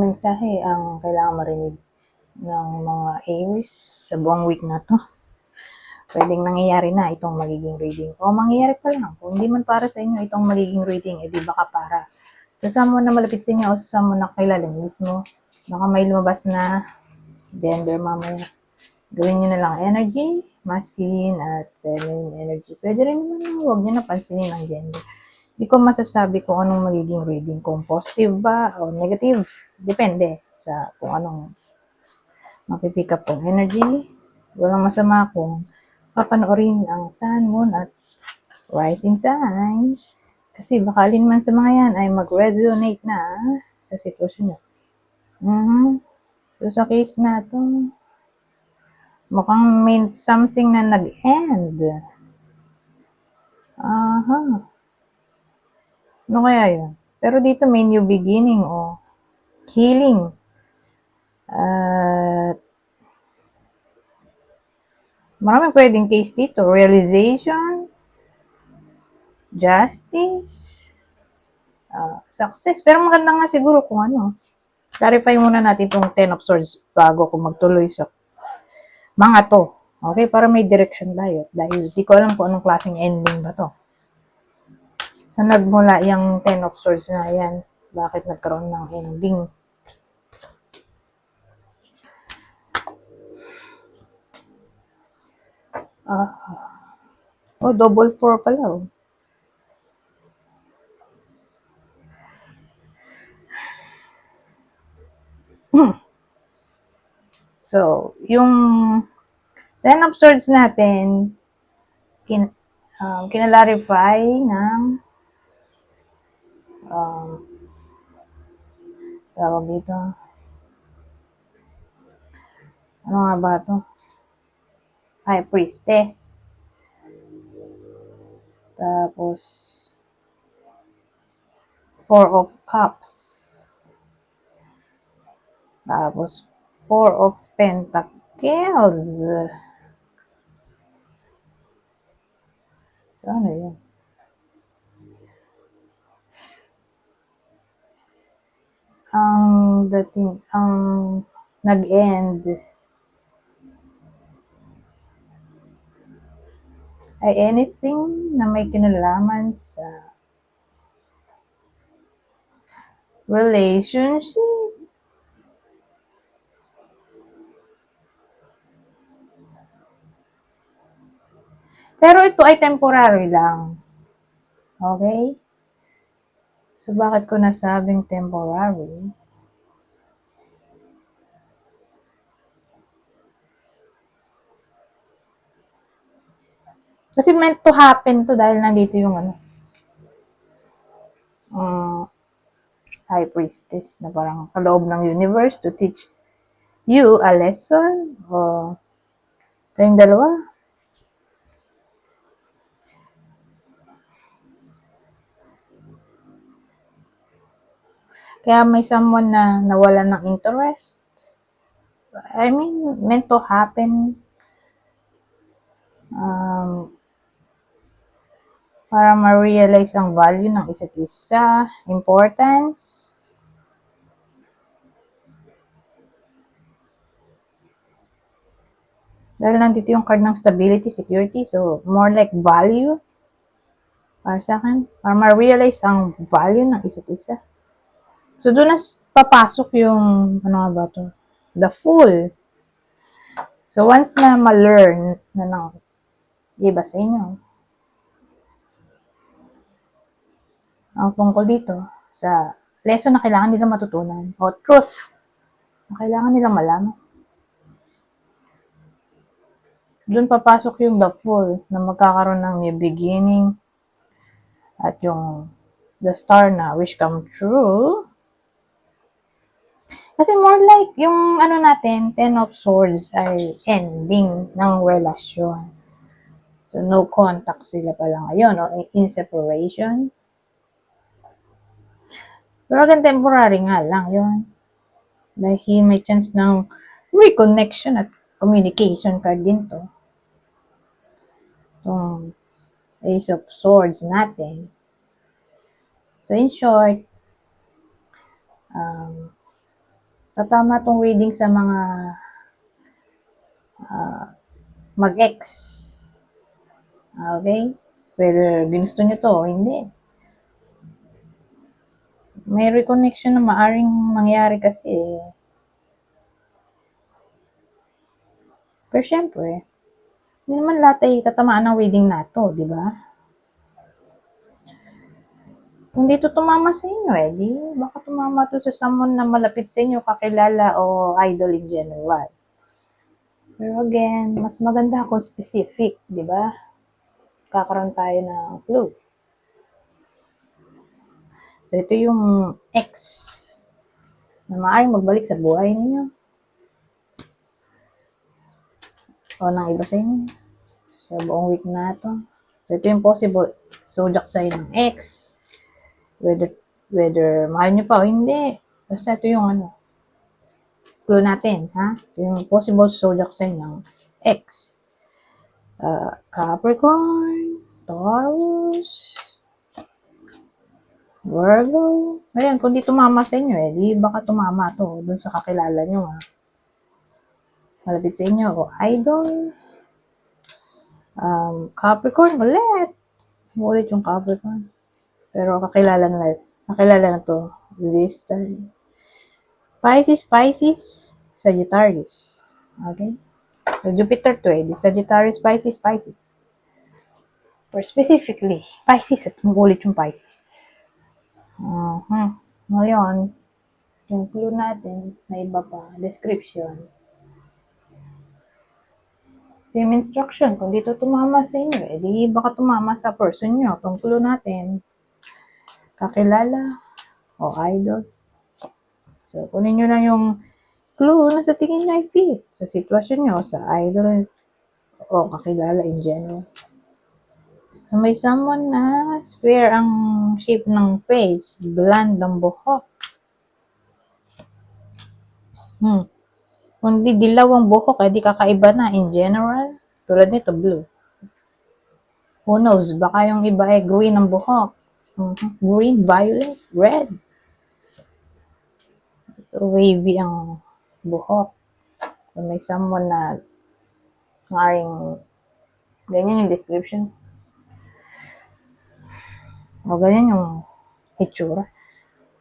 mensahe ang kailangan marinig ng mga Aries sa buong week na to? Pwedeng nangyayari na itong magiging reading. O mangyayari pa lang. Kung hindi man para sa inyo itong magiging reading, edi baka para sa someone na malapit sa inyo o sa someone na kilala mismo. Baka may lumabas na gender mamaya. Gawin nyo na lang energy, masculine at feminine energy. Pwede rin naman na huwag nyo napansinin ang gender. Hindi ko masasabi kung anong magiging reading. Kung positive ba o negative. Depende sa kung anong mapipick up kong energy. Walang masama kung papanoorin ang sun, moon at rising signs. Kasi baka alin man sa mga yan ay mag-resonate na sa sitwasyon nyo. So sa case na ito, mukhang may something na nag-end. Ano kaya yun? Pero dito may new beginning o healing. Maraming pwedeng case dito. Realization, justice, success. Pero maganda nga siguro kung ano. Clarify muna natin itong 10 of Swords bago ko magtuloy sa mga to. Okay? Para may direction tayo. Dahil di ko alam kung anong klaseng ending ba to. Saan nagmula yung 10 of Swords na yan? Bakit nagkaroon ng ending? Double 4 pala. So, yung 10 of Swords natin, kinalarify ng tawag dito. Ano nga ba ito? High Priestess. Tapos, 4 of Cups. Tapos, 4 of Pentacles. So, ano yun? Ang nag-end ay anything na may kinalaman sa relationship. Pero ito ay temporary lang. Okay? So, bakit ko nasabing temporary? Kasi meant to happen to dahil nandito yung High Priestess na parang kaloob ng universe to teach you a lesson. O, kayong dalawa. Kaya may someone na nawalan ng interest. I mean, meant to happen. Para ma-realize ang value ng isa't isa, importance. Dahil nandito yung card ng stability, security, so more like value. Para sa akin, para ma-realize ang value ng isa't isa. So doon na papasok yung, ano nga ba to? The Fool. So once na ma-learn na ng iba sa inyo, ang tungkol dito sa lesson na kailangan nilang matutunan o truth na kailangan nilang malaman. Doon papasok yung the Fool na magkakaroon ng new beginning at yung the star na wish come true. Kasi more like yung ano natin, 10 of Swords ay ending ng relasyon. So no contact sila pala ngayon o in separation. Pero again, temporary nga lang yun. Dahil may chance ng reconnection at communication card din to. Itong Ace of Swords natin. So in short, Tatama tong reading sa mga mag-ex. Okay? Whether ginusto nyo to o hindi. May reconnection na maaring mangyari kasi eh. Pero syempre, hindi naman lahat ay tatamaan ng reading na to, di ba? Kung dito tumama sa inyo di baka tumama to sa someone na malapit sa inyo, kakilala o idol in general. Pero again, mas maganda kung specific, di ba? Kakaroon tayo ng clue. So, ito yung ex na maaaring magbalik sa buhay ninyo. O ng iba sa inyo. Sa buong week na ito. So, ito yung possible zodiac sign ng ex. Whether mahal nyo pa o hindi. Basta ito yung clue natin, ha? Ito yung possible zodiac sign ng ex. Capricorn, Taurus, Virgo. Ayan, kung di tumama sa inyo di baka tumama to dun sa kakilala nyo, ha? Malapit sa inyo, o idol. Capricorn, ulit yung Capricorn. Pero nakilala na to this time. Pisces, Sagittarius. Okay? So, Jupiter to di Sagittarius, Pisces. Or specifically, Pisces, at ulit yung Pisces. Ngayon, yung clue natin, may iba pa, description. Same instruction, kung dito tumama sa inyo, di baka tumama sa person nyo. Itong clue natin, kakilala o idol. So, kunin nyo lang yung clue na sa tingin nyo ay fit sa sitwasyon nyo, sa idol o kakilala in general. So, may someone na square ang shape ng face, bland ang buhok. Kung di dilaw ang buhok, di kakaiba na in general. Tulad nito, blue. Who knows, baka yung iba ay green ang buhok. Green, violet, red. Ito, wavy ang buhok. So, may someone na maaaring ganyan yung description. O ganyan yung itsura.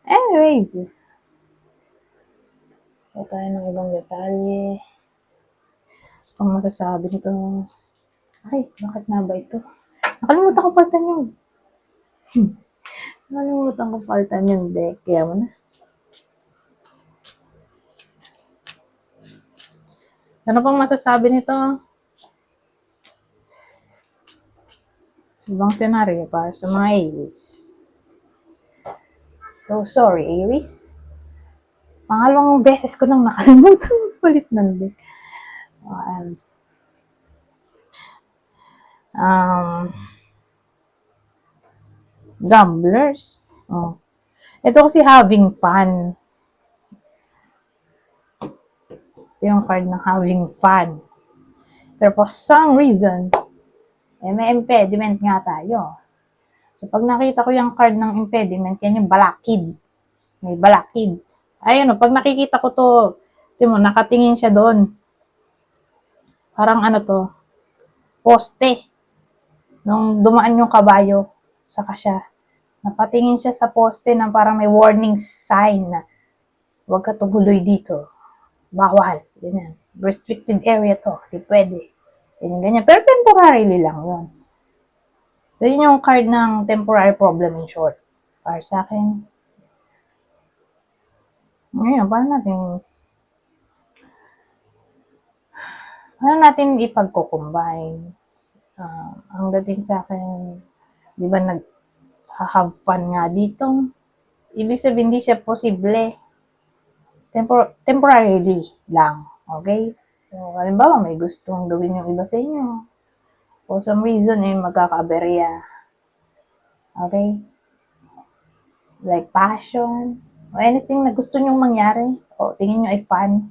Anyways, ito tayo ng ibang detalye. Ang masasabi nito, ay, bakit na ba ito? Nakalimutan ko palitan yun. Nakalimutan ko palitan yung deck. Kaya mo na. Ano pang masasabi nito? Ibang senaryo para sa mga Aries. So, sorry, Aries. Pangalawang beses ko nang nakalimutan palit ng deck. Gamblers. Ito kasi having fun. Ito yung card ng having fun. Pero for some reason, may impediment nga tayo. So, pag nakita ko yung card ng impediment, yan yung balakid. May balakid. Ayun, pag nakikita ko to, nakatingin siya doon. Parang poste. Nung dumaan yung kabayo, saka siya, napatingin siya sa poste na parang may warning sign na huwag ka tumuloy dito. Bawal. Ganyan. Restricted area to. Di pwede. Ganyan. Pero temporarily lang yun. So, yun yung card ng temporary problem in short. Para sa akin. Ngayon, paano natin ipagko-combine? Ang dating sa akin, di ba nag-have fun nga dito? Ibig sabihin, hindi siya posible. Temporarily lang. Okay? So, halimbawa, may gustong gawin yung iba sa inyo. For some reason, magkaka-aberya. Okay? Like passion, o anything na gusto nyong mangyari, o tingin nyo ay fun.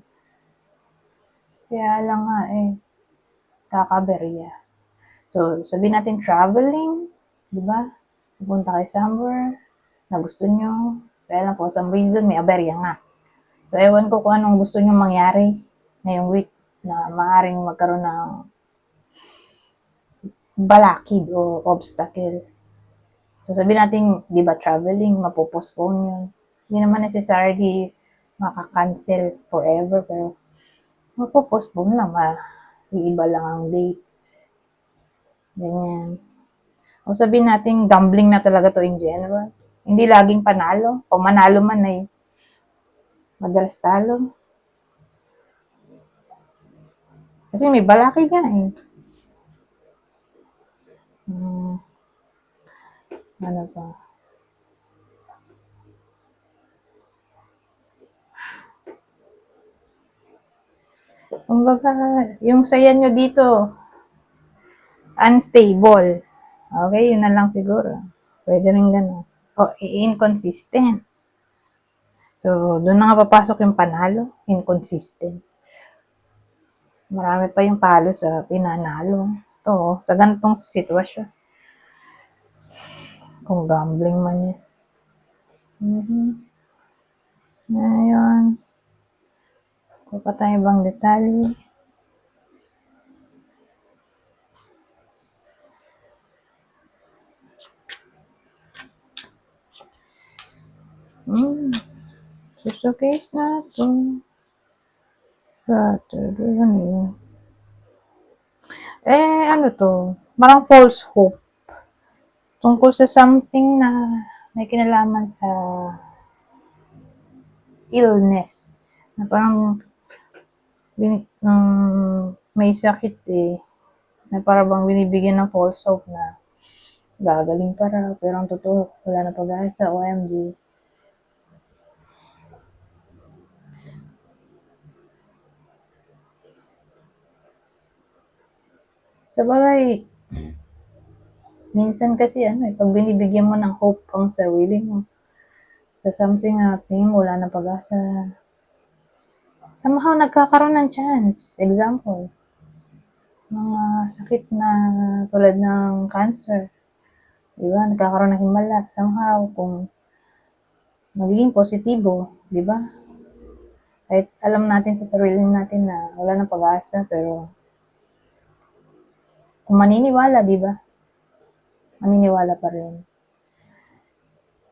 Kaya lang nga, kaka-aberya. So, sabihin natin traveling, di ba? Pupunta kayo somewhere na gusto nyo, kaya lang for some reason, may aberya nga. So, ewan ko kung anong gusto nyo mangyari ngayong week na maaaring magkaroon ng balakid o obstacle. So, sabihin natin, di ba, traveling, mapopostpone yun. Hindi naman necessarily maka-cancel forever, pero mapopostpone lang, iiba lang ang date. Ganyan. O sabihin natin, gambling na talaga to in general. Hindi laging panalo, o manalo man ay madalas talo. Kasi may balakid nga eh. Ano pa? Kumbaga, yung saya nyo dito, unstable. Okay, yun na lang siguro. Pwede rin gano'n. O, inconsistent. So, doon na nga papasok yung panalo, inconsistent. Marami pa yung talo sa pinanalo. Ito, sa ganitong sitwasyon. Kung gambling man yan. Ngayon, kung pa tayo ibang detalye. Showcase na ito. Ano yun? Ano to? Parang false hope. Tungkol sa something na may kinalaman sa illness. Na parang may sakit na parang bang binibigyan ng false hope na gagaling pa raw, pero ang totoo, wala na pag-asa, OMG. Sa bagay, minsan kasi pag binibigyan mo ng hope ang sarili mo sa something na tingin mo wala na pag-asa, somehow nagkakaroon ng chance. Example, mga sakit na tulad ng cancer. Diba? Nagkakaroon ng himala. Somehow, kung magiging positibo, diba? Kahit alam natin sa sarili natin na wala nang pag-asa, pero kung maniniwala, diba? Maniniwala pa rin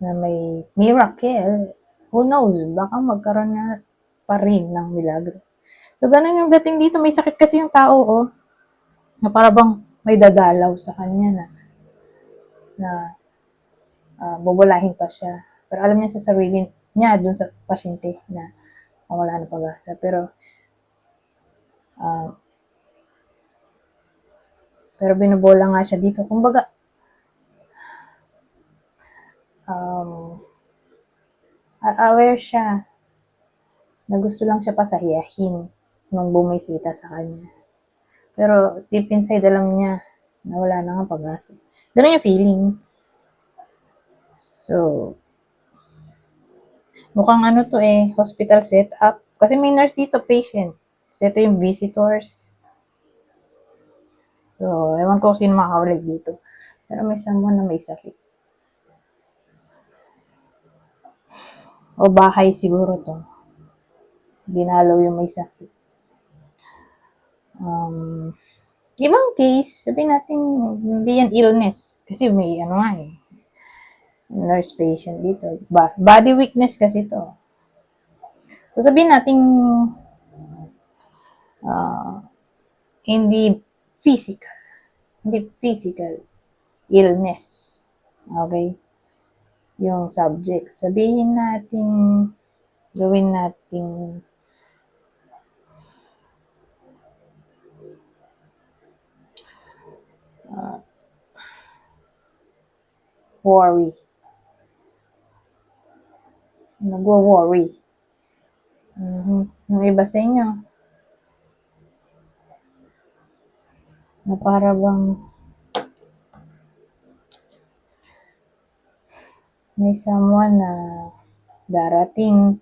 na may miracle. Who knows? Baka magkaroon na pa rin ng milagro. So, ganun yung dating dito. May sakit kasi yung tao, na para bang may dadalaw sa kanya na bubulahin pa siya. Pero alam niya sa sarili niya, dun sa pasyente, na wala na pag-asa. Pero binubola nga siya dito. Kumbaga, aware siya na gusto lang siya pasahiyahin nung bumisita sa kanya. Pero deep inside, alam niya na wala na nga pag-asa. Ganun yung feeling. So, mukhang hospital setup. Kasi may nurse dito, patient. Kasi ito yung visitors. So, ewan ko sino makaka-relate dito. Pero may someone na may sakit. O bahay siguro to. Dinalaw yung may sakit. Ibang case, sabihin natin, hindi yan illness. Kasi may nurse patient dito. Body weakness kasi to. So, sabihin natin, hindi physical illness. Okay? Yung subject. Sabihin natin, gawin natin worry. Nagwo-worry. Yung iba sa inyo, na para bang may someone na darating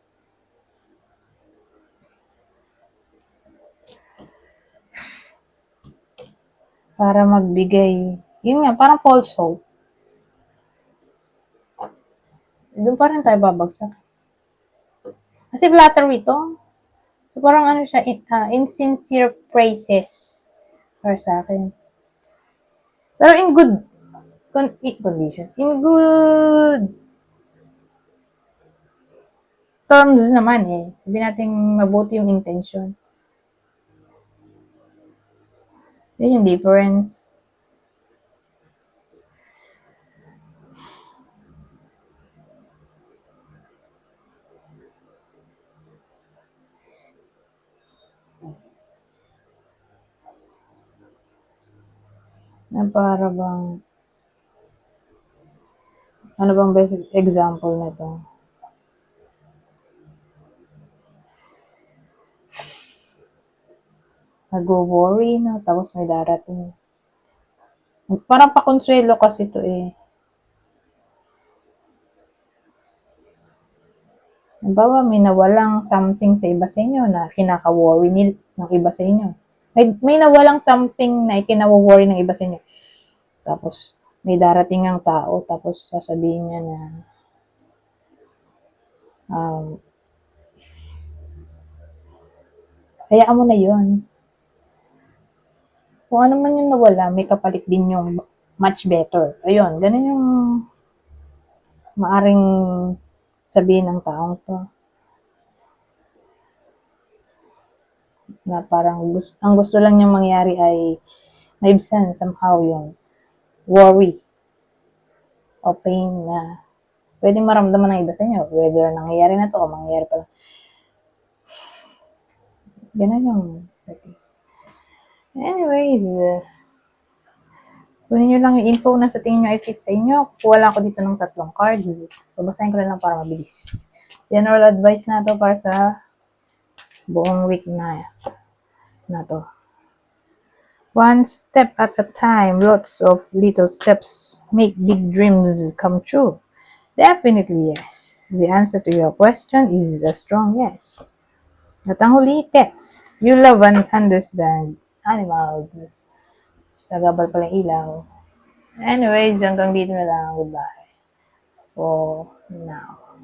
para magbigay, yun nga, parang false hope. Doon pa rin tayo babagsak. Kasi flattery to. So, parang ano siya, insincere praises para sa akin. Pero in good condition. In good terms naman eh. Sabi natin mabuti yung intention. Yun yung difference. Na para bang, ano bang best example nito? Nag-worry na, tapos may darating. Parang pakonsuelo kasi to eh. Halimbawa, may nawalang something sa iba sa inyo na kinaka-worry ng iba sa inyo. May nawalang something na ikinawa-worry ng iba sa inyo. Tapos, may darating ang tao, tapos sasabihin niya na, hayaan mo na yun. Kung ano man yung nawala, may kapalit din yung much better. Ayun, ganun yung maaring sabihin ng taong to. Na parang ang gusto lang niyang mangyari ay maibsan somehow yung worry o pain na pwedeng maramdaman ng iba sa inyo. Whether nangyayari na to o mangyayari pa lang. Ganun yung anyways, kunin nyo lang yung info na sa tingin nyo ay fit sa inyo. Kuha ko dito ng 3 cards. Babasahin ko na lang para mabilis. General advice na to para sa buong week na to. One step at a time, lots of little steps make big dreams come true. Definitely yes. The answer to your question is a strong yes. At ang huli, pets. You love and understand animals. Nagabal pala ilaw. Anyways, hanggang dito na lang. Goodbye. For now.